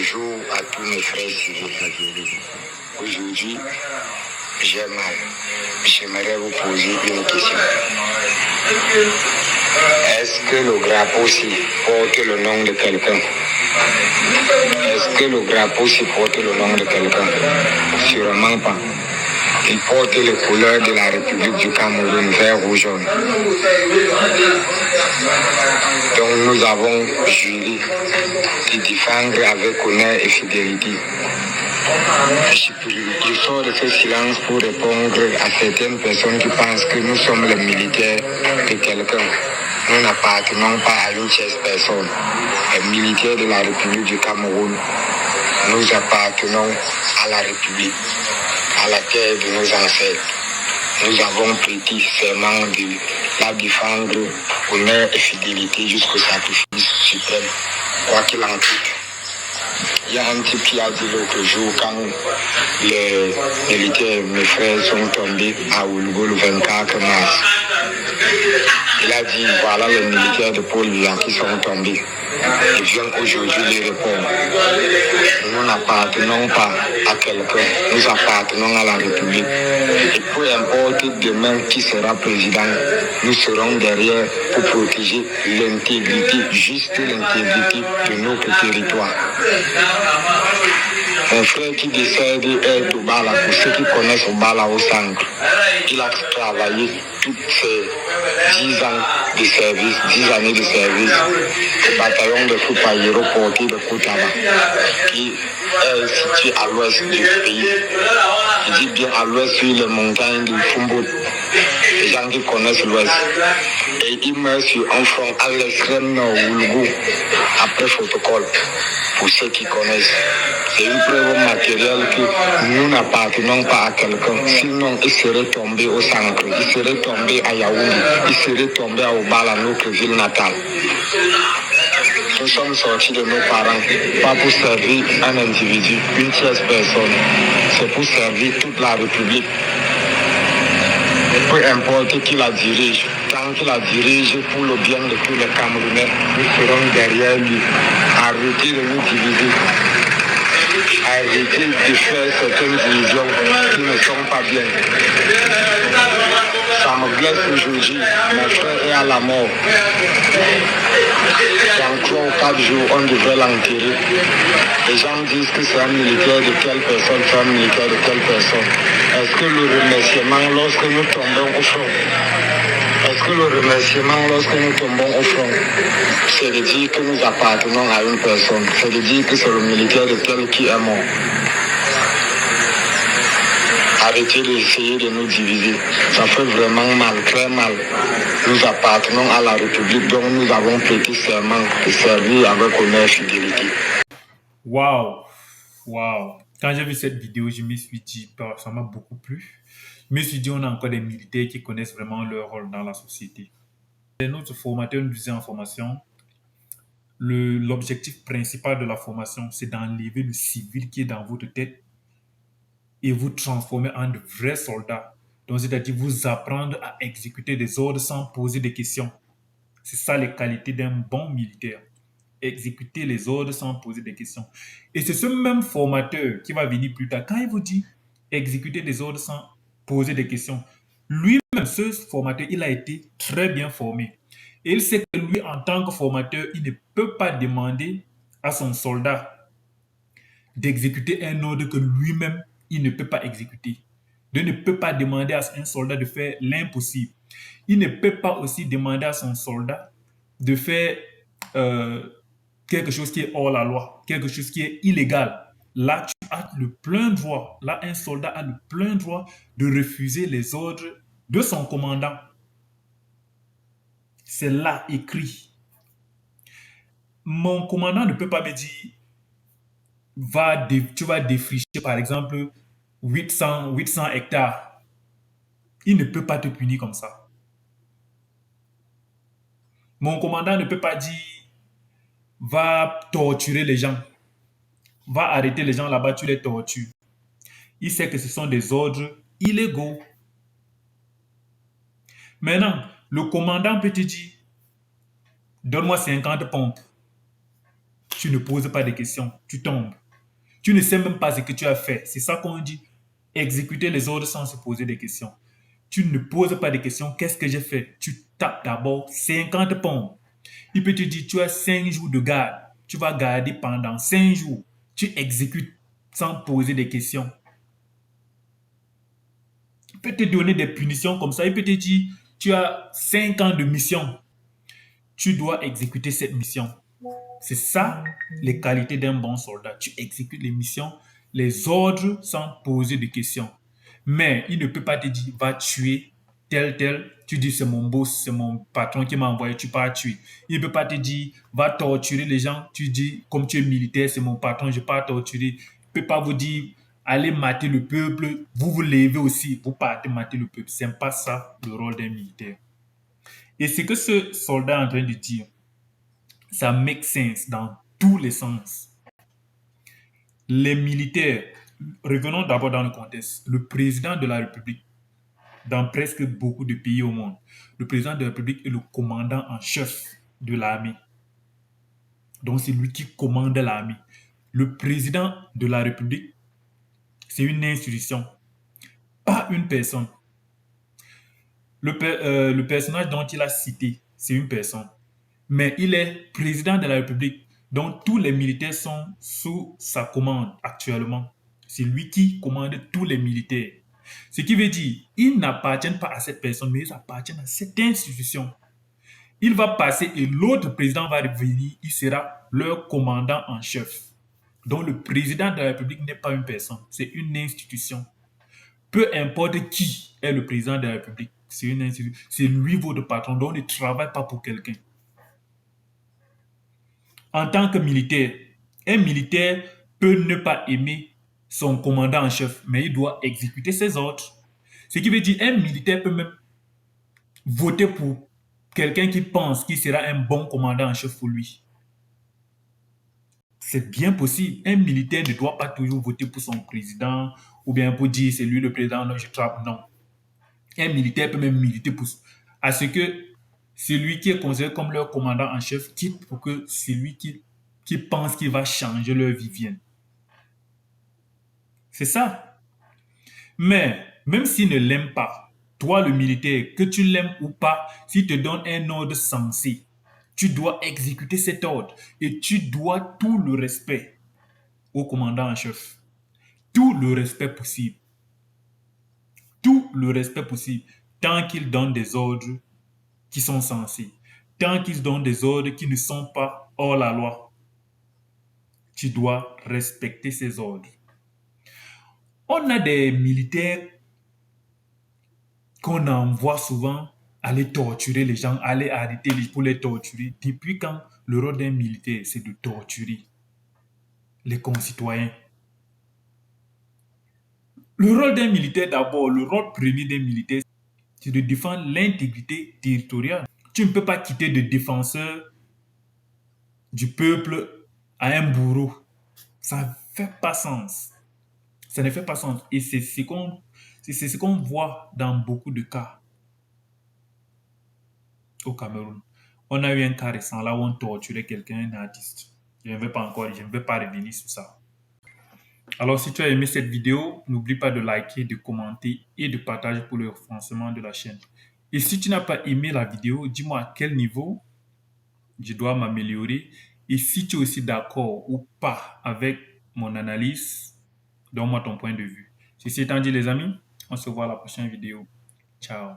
Bonjour à tous mes frères civils. Aujourd'hui, j'ai mal. J'aimerais vous poser une question. Est-ce que le drapeau-ci porte le nom de quelqu'un? Est-ce que le drapeau-ci porte le nom de quelqu'un? Sûrement pas. Il porte les couleurs de la République du Cameroun, vert, rouge, jaune. Donc nous avons juré de défendre avec honneur et fidélité. Je sors de ce silence pour répondre à certaines personnes qui pensent que nous sommes les militaires de quelqu'un. Nous n'appartenons pas à une tierce personne. Les militaires de la République du Cameroun, nous appartenons à la République, à la terre de nos ancêtres. Nous avons prêté serment de la défendre, honneur et fidélité jusqu'au sacrifice suprême, quoi qu'il en coûte. Il y a un type qui a dit l'autre jour, quand les militaires, mes frères, sont tombés à Oulgo le 24 mars, il a dit, voilà les militaires de Paul Biya qui sont tombés. Il vient aujourd'hui les répondre. Nous n'appartenons pas à quelqu'un, nous appartenons à la République. Et peu importe demain qui sera président, nous serons derrière pour protéger l'intégrité, juste l'intégrité de notre territoire. Mon frère qui décède est au Bala, pour ceux qui connaissent au Bala au centre. Il a travaillé toutes ces 10 ans de service, 10 années de service au bataillon de foot aéroporté de Koutaba, qui est situé à l'ouest du pays. Je dis bien à l'ouest sur les montagnes du Fumbo. Les gens qui connaissent l'ouest. Et il meurt sur un front à l'extrême nord, Oulgo, après protocole, pour ceux qui connaissent. C'est une preuve matérielle que nous n'appartenons pas à quelqu'un. Sinon, il serait tombé au centre, il serait tombé à Yaoundé, il serait tombé à Obala, notre ville natale. Nous sommes sortis de nos parents, pas pour servir un individu, une tierce personne. C'est pour servir toute la République. Peu importe qui la dirige, tant qu'il la dirige pour le bien de tous les Camerounais, nous serons derrière lui. Arrêtez de nous diviser. Arrêtez de faire certaines divisions qui ne sont pas bien. Ça me blesse aujourd'hui. Mon frère est à la mort. Dans 3 ou 4 jours, on devrait l'enterrer. Les gens disent que c'est un militaire de telle personne, c'est un militaire de telle personne. Est-ce que le remerciement lorsque nous tombons au front, est-ce que le remerciement lorsque nous tombons au front, c'est de dire que nous appartenons à une personne, c'est de dire que c'est le militaire de tel qui est mort? Arrêtez d'essayer de nous diviser. Ça fait vraiment mal, très mal. Nous appartenons à la République, donc nous avons prêté serment de servir avec honneur et fidélité. Waouh, waouh. Quand j'ai vu cette vidéo, je me suis dit, bah, ça m'a beaucoup plu. Je me suis dit, on a encore des militaires qui connaissent vraiment leur rôle dans la société. Et notre formateur nous disait en formation, l'objectif principal de la formation, c'est d'enlever le civil qui est dans votre tête et vous transformer en de vrais soldats. Donc, c'est-à-dire vous apprendre à exécuter des ordres sans poser des questions. C'est ça les qualités d'un bon militaire. Exécuter les ordres sans poser des questions. Et c'est ce même formateur qui va venir plus tard. Quand il vous dit exécuter des ordres sans poser des questions, lui-même, ce formateur, il a été très bien formé. Et il sait que lui, en tant que formateur, il ne peut pas demander à son soldat d'exécuter un ordre que lui-même, il ne peut pas exécuter. Il ne peut pas demander à un soldat de faire l'impossible. Il ne peut pas aussi demander à son soldat de faire quelque chose qui est hors la loi, quelque chose qui est illégal. Là, tu as le plein droit, là, un soldat a le plein droit de refuser les ordres de son commandant. C'est là écrit. Mon commandant ne peut pas me dire, tu vas défricher, par exemple, 800 hectares. Il ne peut pas te punir comme ça. Mon commandant ne peut pas dire, va torturer les gens. Va arrêter les gens là-bas, tu les tortures. Il sait que ce sont des ordres illégaux. Maintenant, le commandant peut te dire, donne-moi 50 pompes. tu ne poses pas de questions, tu tombes. Tu ne sais même pas ce que tu as fait. C'est ça qu'on dit. Exécuter les ordres sans se poser des questions. Tu ne poses pas de questions. Qu'est-ce que j'ai fait? Tu tapes d'abord 50 pompes. Il peut te dire, tu as 5 jours de garde. Tu vas garder pendant 5 jours. Tu exécutes sans poser des questions. Il peut te donner des punitions comme ça. Il peut te dire, tu as 5 ans de mission. Tu dois exécuter cette mission. C'est ça, les qualités d'un bon soldat. Tu exécutes les missions, les ordres sans poser de questions. Mais il ne peut pas te dire, va tuer tel. Tu dis, c'est mon boss, c'est mon patron qui m'a envoyé, tu pars tuer. Il ne peut pas te dire, va torturer les gens. Tu dis, comme tu es militaire, c'est mon patron, je pars torturer. Il ne peut pas vous dire, allez mater le peuple. Vous vous levez aussi, vous partez mater le peuple. Ce n'est pas ça le rôle d'un militaire. Et ce que ce soldat est en train de dire, ça make sense dans tous les sens. Les militaires, revenons d'abord dans le contexte, le président de la République, dans presque beaucoup de pays au monde, le président de la République est le commandant en chef de l'armée. Donc c'est lui qui commande l'armée. Le président de la République, c'est une institution, pas une personne. Le personnage dont il a cité, c'est une personne. Mais il est président de la République. Donc, tous les militaires sont sous sa commande actuellement. C'est lui qui commande tous les militaires. Ce qui veut dire, ils n'appartiennent pas à cette personne, mais ils appartiennent à cette institution. Il va passer et l'autre président va revenir, il sera leur commandant en chef. Donc, le président de la République n'est pas une personne, c'est une institution. Peu importe qui est le président de la République, c'est une institution. C'est lui votre patron, donc il ne travaille pas pour quelqu'un. En tant que militaire, un militaire peut ne pas aimer son commandant en chef, mais il doit exécuter ses ordres. Ce qui veut dire un militaire peut même voter pour quelqu'un qui pense qu'il sera un bon commandant en chef pour lui. C'est bien possible. Un militaire ne doit pas toujours voter pour son président ou bien pour dire c'est lui le président, non, je trappe. Non. Un militaire peut même militer à ce que celui qui est considéré comme leur commandant en chef quitte pour que celui qui pense qu'il va changer leur vie vienne. C'est ça. Mais même s'il ne l'aime pas, toi le militaire, que tu l'aimes ou pas, s'il te donne un ordre sensé, tu dois exécuter cet ordre et tu dois tout le respect au commandant en chef. Tout le respect possible. Tout le respect possible. Tant qu'il donne des ordres qui sont sensés. Tant qu'ils donnent des ordres qui ne sont pas hors la loi, tu dois respecter ces ordres. On a des militaires qu'on envoie souvent aller torturer les gens, aller arrêter pour les torturer. Depuis quand le rôle d'un militaire, c'est de torturer les concitoyens? Le rôle d'un militaire, d'abord, le rôle premier d'un militaire, c'est de défendre l'intégrité territoriale. Tu ne peux pas quitter de défenseur du peuple à un bourreau. Ça ne fait pas sens. Ça ne fait pas sens. Et c'est ce qu'on voit dans beaucoup de cas au Cameroun. On a eu un cas récent là où on torturait quelqu'un, un artiste. Je ne vais pas revenir sur ça. Alors, si tu as aimé cette vidéo, n'oublie pas de liker, de commenter et de partager pour le renforcement de la chaîne. Et si tu n'as pas aimé la vidéo, dis-moi à quel niveau je dois m'améliorer. Et si tu es aussi d'accord ou pas avec mon analyse, donne-moi ton point de vue. Ceci étant dit, les amis, on se voit à la prochaine vidéo. Ciao.